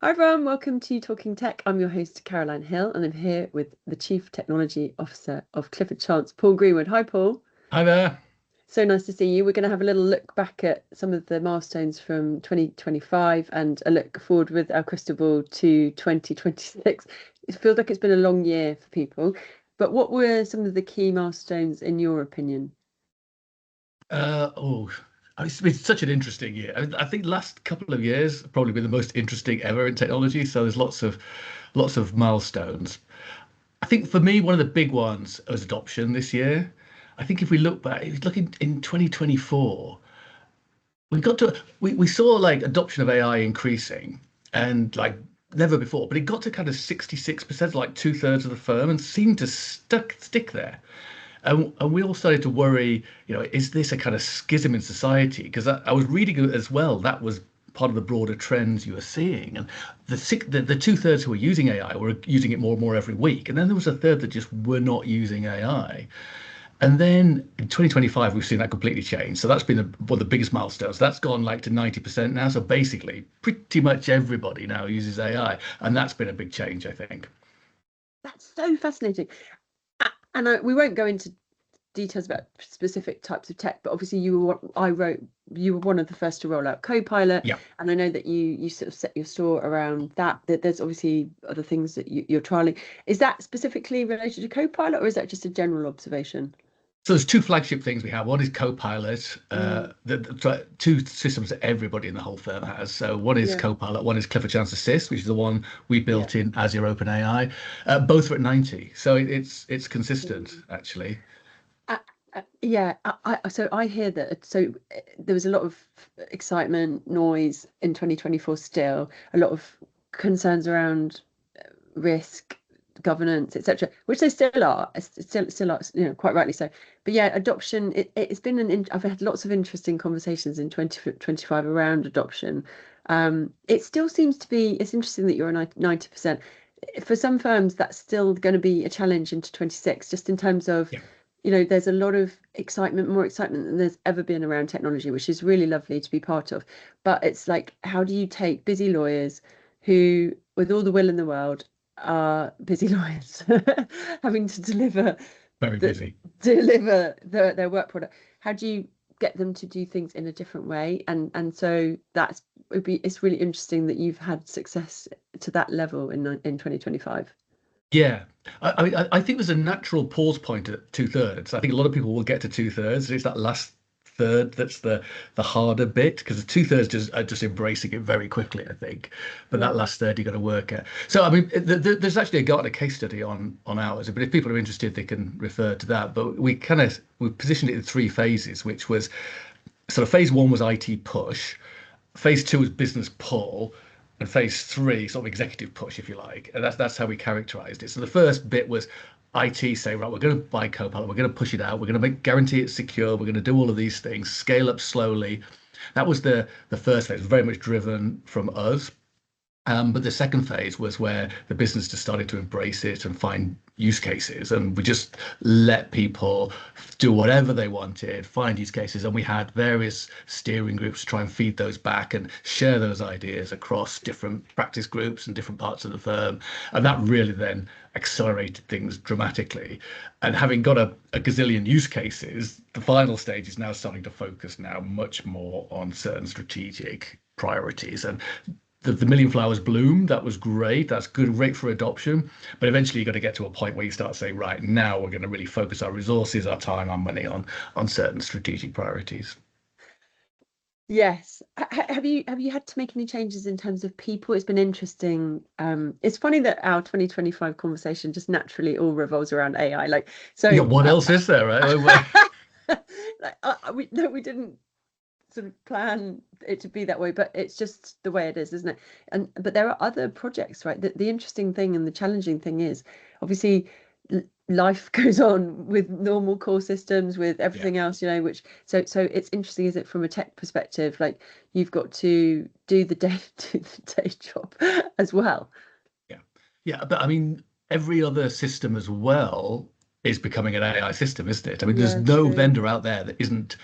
Hi everyone, welcome to Talking Tech. I'm your host Caroline Hill and I'm here with the Chief Technology Officer of Clifford Chance, Paul Greenwood. Hi Paul. Hi there. So nice to see you. We're going to have a little look back at some of the milestones from 2025 and a look forward with our crystal ball to 2026. It feels like it's been a long year for people, but what were some of the key milestones in your opinion? Uh, oh, it's been such an interesting year. I think last couple of years have probably been the most interesting ever in technology. So there's lots of milestones. I think for me, one of the big ones was adoption this year. I think if we look back, if you look in 2024, we saw like adoption of AI increasing and like never before, but it got to kind of 66%, like two-thirds of the firm, and seemed to stick there. And we all started to worry, is this a kind of schism in society? Because I was reading it as well. That was part of the broader trends you were seeing. And the two-thirds who were using AI were using it more and more every week. And then there was a third that just were not using AI. And then in 2025, we've seen that completely change. So that's been one of the biggest milestones. That's gone like to 90% now. So basically, pretty much everybody now uses AI. And that's been a big change, I think. That's so fascinating. And we won't go into details about specific types of tech, but obviously you were one of the first to roll out Copilot, Yeah. and I know that you sort of set your store around that. That there's obviously other things that you're trialing. Is that specifically related to Copilot, or is that just a general observation? So there's two flagship things we have. One is Copilot, Mm, two systems that everybody in the whole firm has. So one is yeah, Copilot, one is Clifford Chance Assist, which is the one we yeah. built in Azure OpenAI. Both are at 90, so it's consistent Mm. actually. Uh, yeah, so I hear that. So there was a lot of excitement, noise in 2024 still, a lot of concerns around risk, governance, etc., which they still are, still are, quite rightly so. But yeah, adoption. It's been I've had lots of interesting conversations in 2025 around adoption. It still seems to be. It's interesting that you're at 90%. For some firms, that's still going to be a challenge into 26, just in terms of, Yeah. there's a lot of excitement, more excitement than there's ever been around technology, which is really lovely to be part of. But it's like, how do you take busy lawyers who, with all the will in the world, are busy lawyers having to Very the busy. their work product? How do you get them to do things in a different way? And so it's really interesting that you've had success to that level in 2025. Yeah, I think there's a natural pause point at two-thirds. I think a lot of people will get to two-thirds. It's that last third that's the harder bit because the two-thirds just are just embracing it very quickly, I think. But Yeah. that last third you got to work at. So I mean, there's actually a Gartner case study on ours. But if people are interested, they can refer to that. But we positioned it in three phases, which was sort of phase one was IT push, phase two was business pull, and phase three sort of executive push, if you like. And that's how we characterized it. So the first bit was IT say, right, we're going to buy Copilot, we're going to push it out, we're going to guarantee it's secure, we're going to do all of these things, scale up slowly. That was the first phase, very much driven from us. But the second phase was where the business just started to embrace it and find use cases. And we just let people do whatever they wanted, find use cases. And we had various steering groups try and feed those back and share those ideas across different practice groups and different parts of the firm. And that really then accelerated things dramatically. And having got a gazillion use cases, the final stage is now starting to focus now much more on certain strategic priorities. And the million flowers bloom. That was great. That's good, great for adoption. But eventually, you've got to get to a point where you start saying, right, now we're going to really focus our resources, our time, our money on certain strategic priorities. Yes. Have you had to make any changes in terms of people? It's been interesting. It's funny that our 2025 conversation just naturally all revolves around AI. Like, Yeah, so what else is there, right? like, we didn't sort of plan it to be that way, but it's just the way it is, isn't it? And but there are other projects, right? The interesting thing and the challenging thing is obviously life goes on with normal core systems, with Yeah, everything else, which so it's interesting, is it, from a tech perspective, like you've got to do the day do the day job as well. yeah, yeah. But I mean, every other system as well is becoming an AI system, isn't it? I mean, there's Yeah, no true. vendor out there that isn't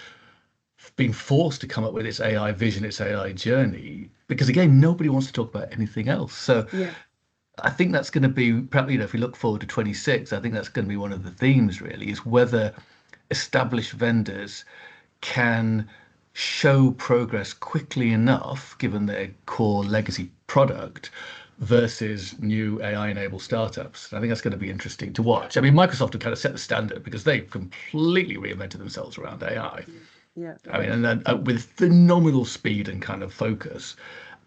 being forced to come up with its AI vision, its AI journey. because again, nobody wants to talk about anything else. So Yeah. I think that's going to be probably, if we look forward to 26, I think that's going to be one of the themes really, is whether established vendors can show progress quickly enough, given their core legacy product, versus new AI-enabled startups. I think that's going to be interesting to watch. I mean, Microsoft have kind of set the standard because they've completely reinvented themselves around AI. Yeah. Yeah. I mean, and then with phenomenal speed and kind of focus.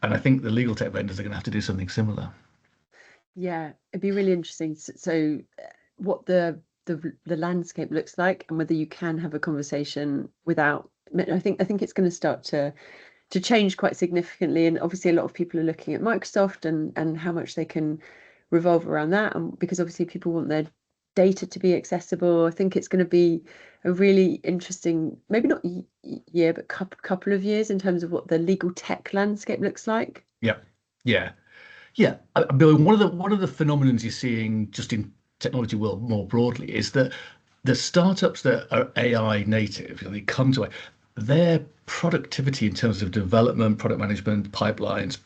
And I think the legal tech vendors are going to have to do something similar. Yeah, it'd be really interesting. So, what the landscape looks like, and whether you can have a conversation without. I think it's going to start to change quite significantly, and obviously a lot of people are looking at Microsoft and how much they can revolve around that, and because obviously people want their data to be accessible. I think it's going to be a really interesting, maybe not year, but couple of years in terms of what the legal tech landscape looks like. Yeah, yeah. Yeah, Bill, one of the phenomenons you're seeing just in technology world more broadly is that the startups that are AI native, they come to it, their productivity in terms of development, product management, pipelines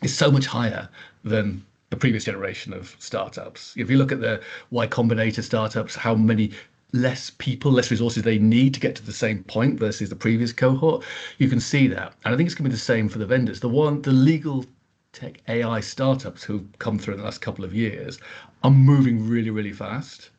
is so much higher than the previous generation of startups. If you look at the Y Combinator startups, how many less people, less resources they need to get to the same point versus the previous cohort, you can see that. And I think it's going to be the same for the vendors. The legal tech AI startups who've come through in the last couple of years are moving really, really fast.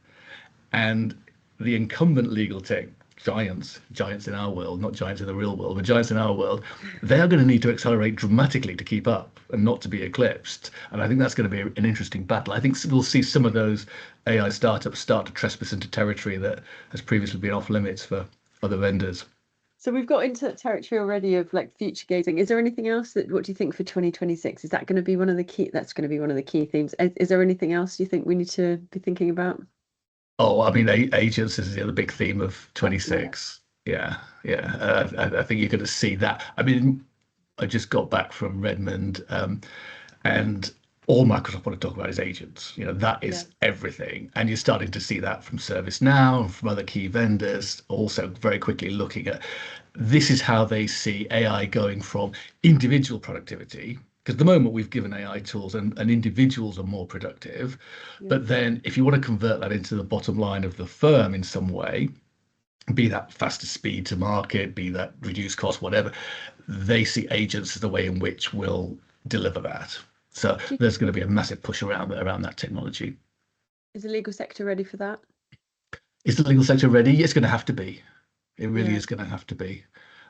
And the incumbent legal tech giants in our world, not giants in the real world, but giants in our world, they are going to need to accelerate dramatically to keep up and not to be eclipsed. And I think that's going to be an interesting battle. I think we'll see some of those AI startups start to trespass into territory that has previously been off limits for other vendors. So we've got into that territory already of like future gazing. Is there anything else what do you think for 2026? Is that going to be one of the key, that's going to be one of the key themes. Is there anything else you think we need to be thinking about? Oh, I mean, agents is the other big theme of Yeah. 26. Yeah, yeah. I think you're going to see that. I mean, I just got back from Redmond, and all Microsoft want to talk about is agents. That Yeah. is everything. And you're starting to see that from ServiceNow and from other key vendors, also very quickly looking at this is how they see AI going from individual productivity. Because at the moment we've given AI tools and individuals are more productive. Yeah. But then if you want to convert that into the bottom line of the firm in some way, be that faster speed to market, be that reduced cost, whatever, they see agents as the way in which we'll deliver that. So Do you- there's going to be a massive push around that technology. Is the legal sector ready for that? Is the legal sector ready? It's going to have to be. It really Yeah. is going to have to be.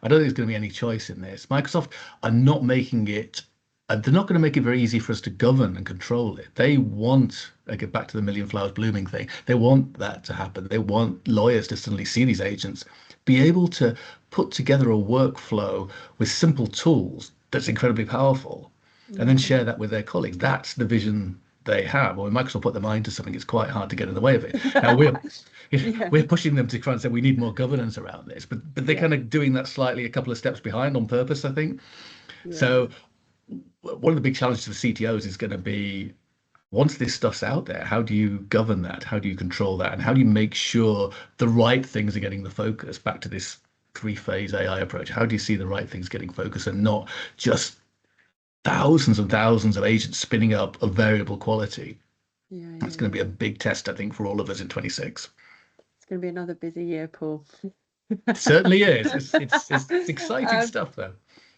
I don't think there's going to be any choice in this. Microsoft are not making it, they're not going to make it very easy for us to govern and control it. They want, I get back to the million flowers blooming thing, they want that to happen. They want lawyers to suddenly see these agents, be able to put together a workflow with simple tools that's incredibly powerful, and then Yeah. share that with their colleagues. That's the vision they have. When Microsoft put their mind to something, it's quite hard to get in the way of it. Now Yeah. we're pushing them to try and say we need more governance around this, but they're Yeah. kind of doing that slightly a couple of steps behind on purpose, I think. Yeah. So one of the big challenges for CTOs is going to be once this stuff's out there, how do you govern that? How do you control that? And how do you make sure the right things are getting the focus back to this three-phase AI approach? How do you see the right things getting focus and not just thousands and thousands of agents spinning up a variable quality? Yeah. That's Yeah. going to be a Yeah. big test, I think, for all of us in 26. It's going to be another busy year, Paul. It certainly is. It's exciting Um, stuff, though.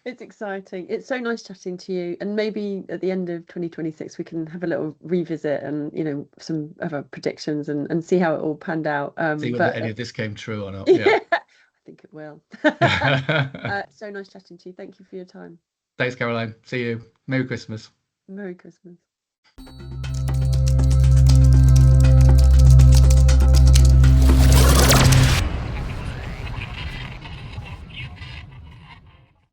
it's exciting. It's so nice chatting to you. And maybe at the end of 2026, we can have a little revisit and, some other predictions and see how it all panned out. See whether But any of this came true or not. Yeah. yeah, I think it will. So nice chatting to you. Thank you for your time. Thanks, Caroline. See you. Merry Christmas. Merry Christmas.